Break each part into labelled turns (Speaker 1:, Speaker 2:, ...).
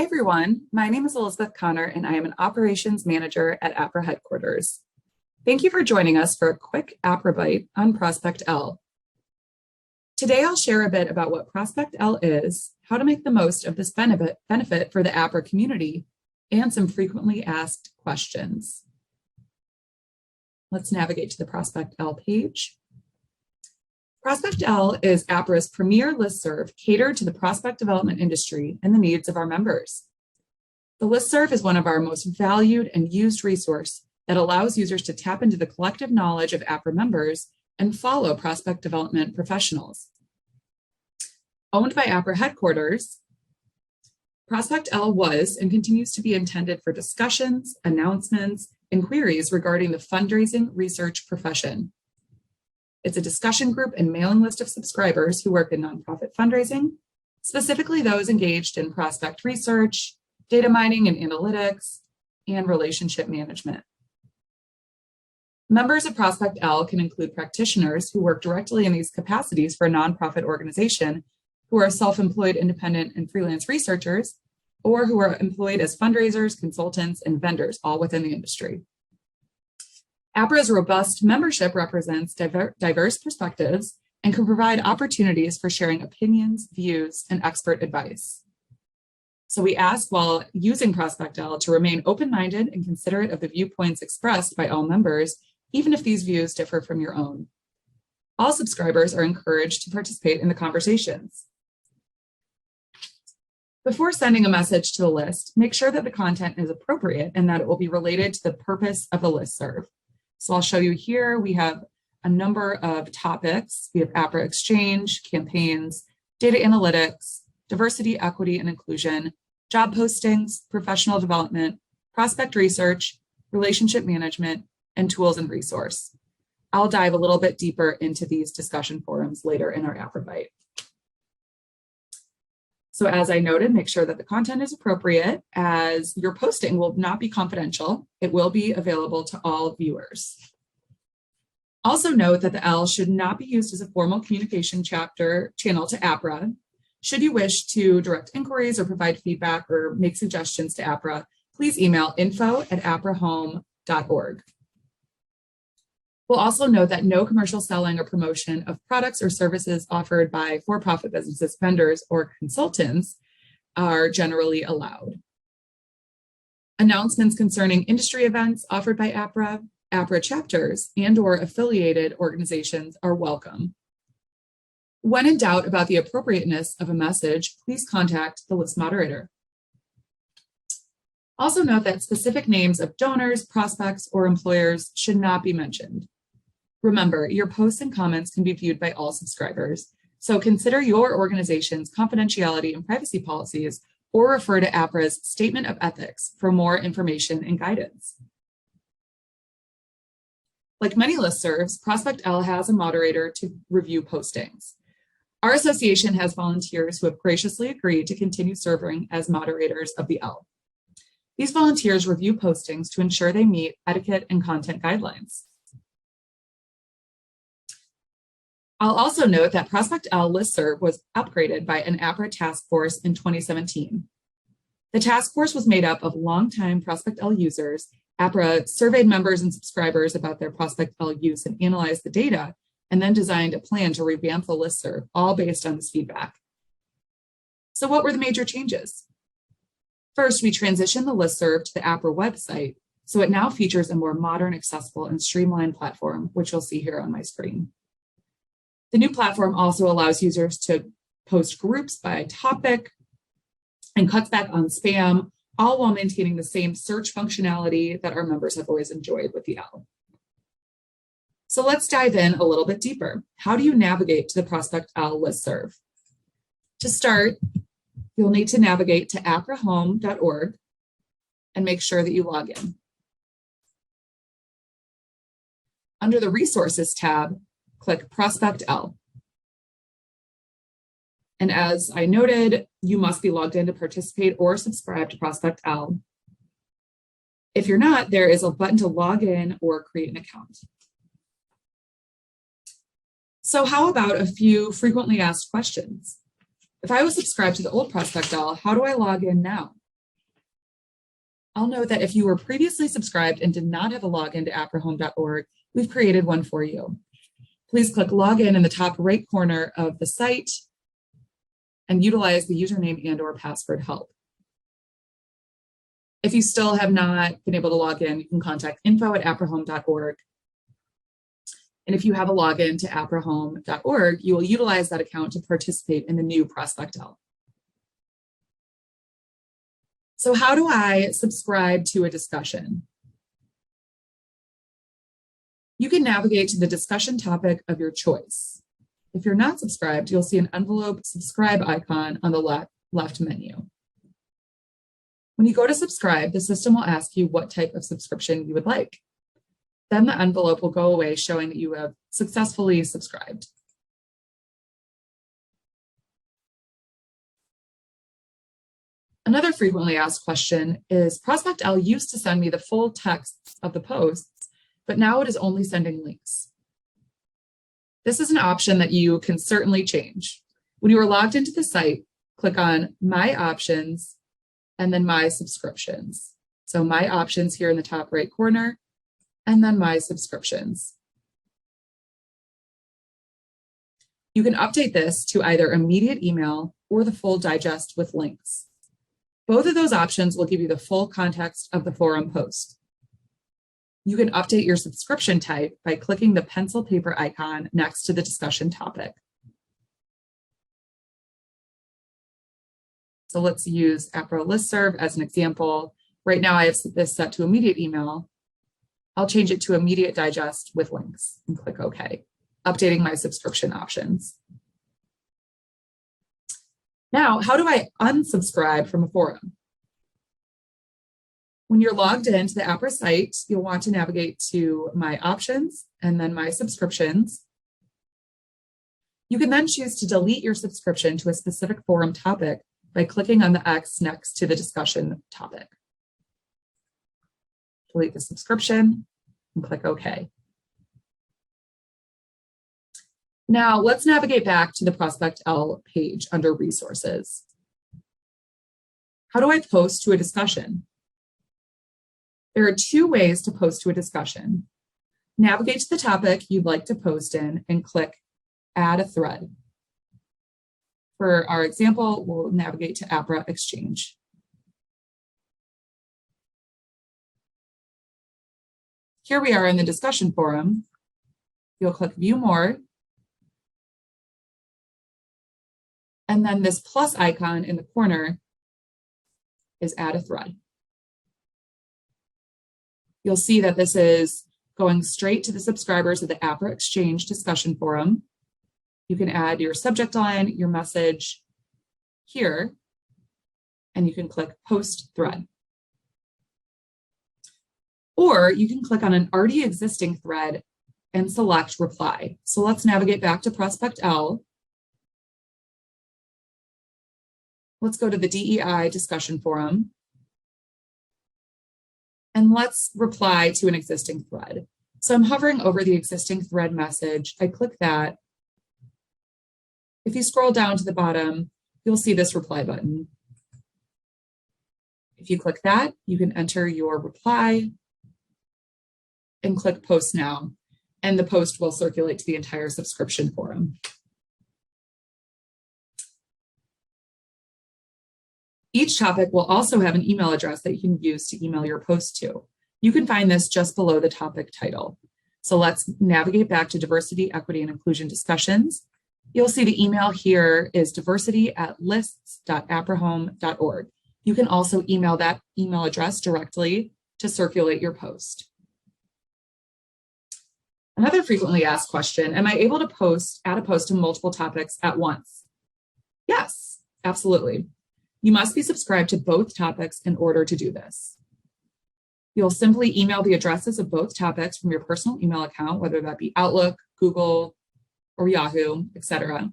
Speaker 1: Hi, everyone. My name is Elizabeth Connor, and I am an operations manager at Apra headquarters. Thank you for joining us for a quick Apra Byte on PRSPCT-L. Today, I'll share a bit about what PRSPCT-L is, how to make the most of this benefit for the Apra community, and some frequently asked questions. Let's navigate to the PRSPCT-L page. PRSPCT-L is Apra's premier listserv catered to the prospect development industry and the needs of our members. The listserv is one of our most valued and used resource that allows users to tap into the collective knowledge of Apra members and follow prospect development professionals. Owned by Apra headquarters, PRSPCT-L was and continues to be intended for discussions, announcements, and queries regarding the fundraising research profession. It's a discussion group and mailing list of subscribers who work in nonprofit fundraising, specifically those engaged in prospect research, data mining and analytics, and relationship management. Members of PRSPCT-L can include practitioners who work directly in these capacities for a nonprofit organization, who are self-employed independent and freelance researchers, or who are employed as fundraisers, consultants, and vendors, all within the industry. Apra's robust membership represents diverse perspectives and can provide opportunities for sharing opinions, views, and expert advice. So we ask, while using PRSPCT-L, to remain open-minded and considerate of the viewpoints expressed by all members, even if these views differ from your own. All subscribers are encouraged to participate in the conversations. Before sending a message to the list, make sure that the content is appropriate and that it will be related to the purpose of the listserv. So I'll show you here, we have a number of topics. We have Apra Exchange, campaigns, data analytics, diversity, equity, and inclusion, job postings, professional development, prospect research, relationship management, and tools and resource. I'll dive a little bit deeper into these discussion forums later in our Apra Byte. So as I noted, make sure that the content is appropriate, as your posting will not be confidential. It will be available to all viewers. Also note that the L should not be used as a formal communication channel to Apra. Should you wish to direct inquiries or provide feedback or make suggestions to Apra, please email info@aprahome.org. We'll also note that no commercial selling or promotion of products or services offered by for-profit businesses, vendors, or consultants are generally allowed. Announcements concerning industry events offered by Apra, Apra chapters, and/or affiliated organizations are welcome. When in doubt about the appropriateness of a message, please contact the list moderator. Also note that specific names of donors, prospects, or employers should not be mentioned. Remember, your posts and comments can be viewed by all subscribers, so consider your organization's confidentiality and privacy policies, or refer to Apra's Statement of Ethics for more information and guidance. Like many listservs, PRSPCT-L has a moderator to review postings. Our association has volunteers who have graciously agreed to continue serving as moderators of the L. These volunteers review postings to ensure they meet etiquette and content guidelines. I'll also note that PRSPCT-L listserv was upgraded by an Apra task force in 2017. The task force was made up of longtime PRSPCT-L users. Apra surveyed members and subscribers about their PRSPCT-L use and analyzed the data, and then designed a plan to revamp the listserv, all based on this feedback. So what were the major changes? First, we transitioned the listserv to the Apra website, so it now features a more modern, accessible, and streamlined platform, which you'll see here on my screen. The new platform also allows users to post groups by topic and cuts back on spam, all while maintaining the same search functionality that our members have always enjoyed with the L. So let's dive in a little bit deeper. How do you navigate to the PRSPCT-L listserv? To start, you'll need to navigate to aprahome.org and make sure that you log in. Under the Resources tab, click PRSPCT-L. And as I noted, you must be logged in to participate or subscribe to PRSPCT-L. If you're not, there is a button to log in or create an account. So how about a few frequently asked questions? If I was subscribed to the old PRSPCT-L, how do I log in now? I'll note that if you were previously subscribed and did not have a login to aprahome.org, we've created one for you. Please click login in the top right corner of the site and utilize the username and/or password help. If you still have not been able to log in, you can contact info@aprahome.org. And if you have a login to aprahome.org, you will utilize that account to participate in the new PRSPCT-L. So how do I subscribe to a discussion? You can navigate to the discussion topic of your choice. If you're not subscribed, you'll see an envelope subscribe icon on the left menu. When you go to subscribe, the system will ask you what type of subscription you would like. Then the envelope will go away showing that you have successfully subscribed. Another frequently asked question is, PRSPCT-L used to send me the full text of the posts, but now it is only sending links. This is an option that you can certainly change. When you are logged into the site, click on My Options and then My Subscriptions. So My Options here in the top right corner, and then My Subscriptions. You can update this to either immediate email or the full digest with links. Both of those options will give you the full context of the forum post. You can update your subscription type by clicking the pencil paper icon next to the discussion topic. So let's use Apra listserv as an example. Right now I have this set to immediate email. I'll change it to immediate digest with links and click OK, updating my subscription options. Now, how do I unsubscribe from a forum? When you're logged into the Apra site, you'll want to navigate to My Options and then My Subscriptions. You can then choose to delete your subscription to a specific forum topic by clicking on the X next to the discussion topic. Delete the subscription and click OK. Now let's navigate back to the PRSPCT-L page under Resources. How do I post to a discussion? There are two ways to post to a discussion. Navigate to the topic you'd like to post in and click Add a Thread. For our example, we'll navigate to Apra Exchange. Here we are in the discussion forum. You'll click View More. And then this plus icon in the corner is Add a Thread. You'll see that this is going straight to the subscribers of the Apra Exchange discussion forum. You can add your subject line, your message here, and you can click Post Thread. Or you can click on an already existing thread and select Reply. So let's navigate back to PRSPCT-L. Let's go to the DEI discussion forum. And let's reply to an existing thread. So I'm hovering over the existing thread message. I click that. If you scroll down to the bottom, you'll see this reply button. If you click that, you can enter your reply and click Post Now, and the post will circulate to the entire subscription forum. Each topic will also have an email address that you can use to email your post to. You can find this just below the topic title. So let's navigate back to Diversity, Equity, and Inclusion Discussions. You'll see the email here is diversity@lists.aprahome.org. You can also email that email address directly to circulate your post. Another frequently asked question, am I able to add a post to multiple topics at once? Yes, absolutely. You must be subscribed to both topics in order to do this. You'll simply email the addresses of both topics from your personal email account, whether that be Outlook, Google, or Yahoo, etc.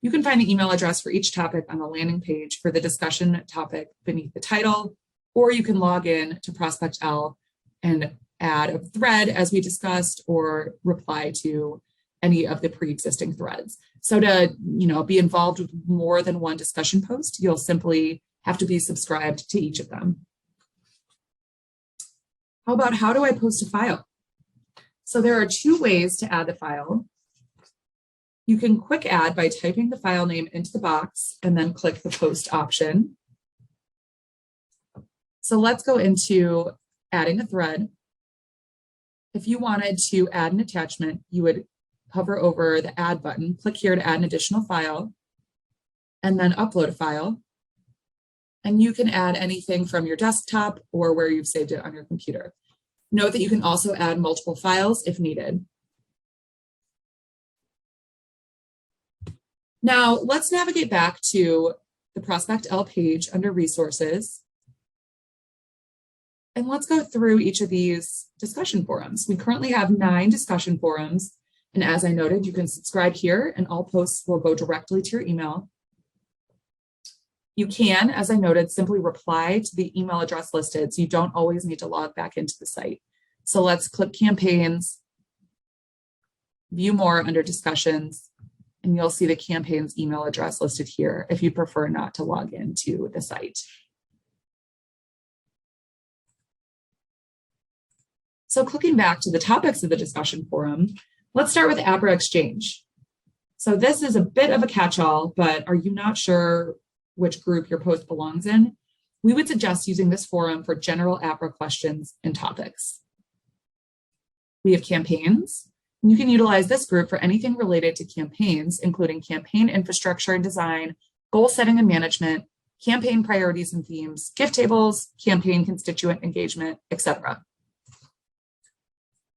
Speaker 1: You can find the email address for each topic on the landing page for the discussion topic beneath the title, or you can log in to PRSPCT-L and add a thread as we discussed, or reply to any of the pre-existing threads. So to be involved with more than one discussion post, you'll simply have to be subscribed to each of them. How do I post a file? So there are two ways to add the file. You can quick add by typing the file name into the box and then click the post option. So let's go into adding a thread. If you wanted to add an attachment, you would hover over the add button, click here to add an additional file, and then upload a file. And you can add anything from your desktop or where you've saved it on your computer. Note that you can also add multiple files if needed. Now let's navigate back to the PRSPCT-L page under resources. And let's go through each of these discussion forums. We currently have 9 discussion forums. And as I noted, you can subscribe here and all posts will go directly to your email. You can, as I noted, simply reply to the email address listed, so you don't always need to log back into the site. So let's click campaigns, view more under discussions, and you'll see the campaign's email address listed here if you prefer not to log into the site. So clicking back to the topics of the discussion forum, let's start with Apra Exchange. So this is a bit of a catch-all, but are you not sure which group your post belongs in? We would suggest using this forum for general Apra questions and topics. We have campaigns. You can utilize this group for anything related to campaigns, including campaign infrastructure and design, goal setting and management, campaign priorities and themes, gift tables, campaign constituent engagement, etc.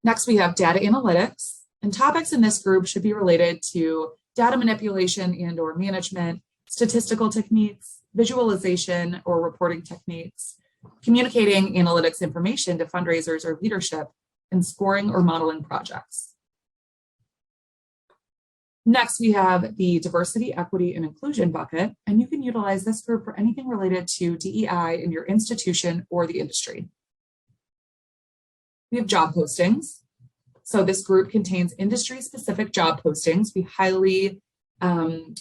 Speaker 1: Next, we have data analytics, and topics in this group should be related to data manipulation and/or management, statistical techniques, visualization or reporting techniques, communicating analytics information to fundraisers or leadership, and scoring or modeling projects. Next, we have the diversity, equity, and inclusion bucket, and you can utilize this group for anything related to DEI in your institution or the industry. We have job postings. So this group contains industry-specific job postings. We highly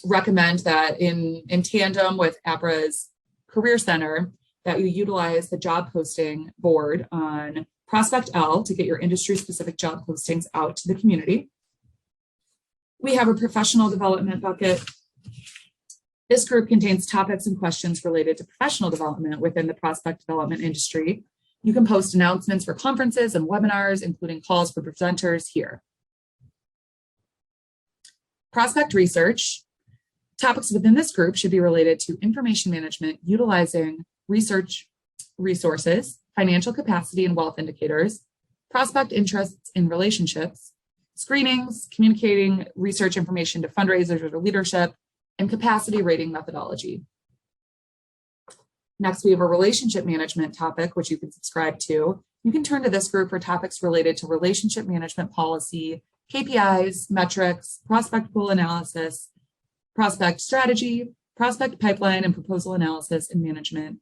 Speaker 1: recommend that in tandem with Apra's Career Center, that you utilize the job posting board on PRSPCT-L to get your industry-specific job postings out to the community. We have a professional development bucket. This group contains topics and questions related to professional development within the prospect development industry. You can post announcements for conferences and webinars, including calls for presenters here. Prospect research. Topics within this group should be related to information management, utilizing research resources, financial capacity and wealth indicators, prospect interests in relationships, screenings, communicating research information to fundraisers or leadership, and capacity rating methodology. Next, we have a relationship management topic, which you can subscribe to. You can turn to this group for topics related to relationship management policy, KPIs, metrics, prospect pool analysis, prospect strategy, prospect pipeline and proposal analysis and management,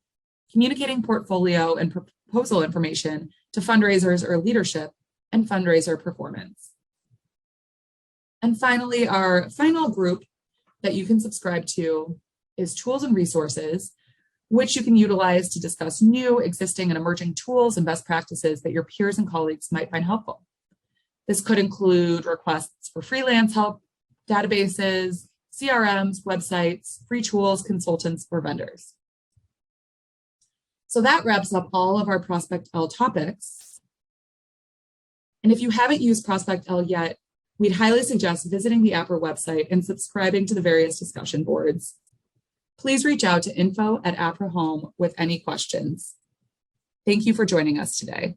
Speaker 1: communicating portfolio and proposal information to fundraisers or leadership, and fundraiser performance. And finally, our final group that you can subscribe to is tools and resources, which you can utilize to discuss new, existing, and emerging tools and best practices that your peers and colleagues might find helpful. This could include requests for freelance help, databases, CRMs, websites, free tools, consultants, or vendors. So that wraps up all of our PRSPCT-L topics. And if you haven't used PRSPCT-L yet, we'd highly suggest visiting the Apra website and subscribing to the various discussion boards. Please reach out to info@Apra Home with any questions. Thank you for joining us today.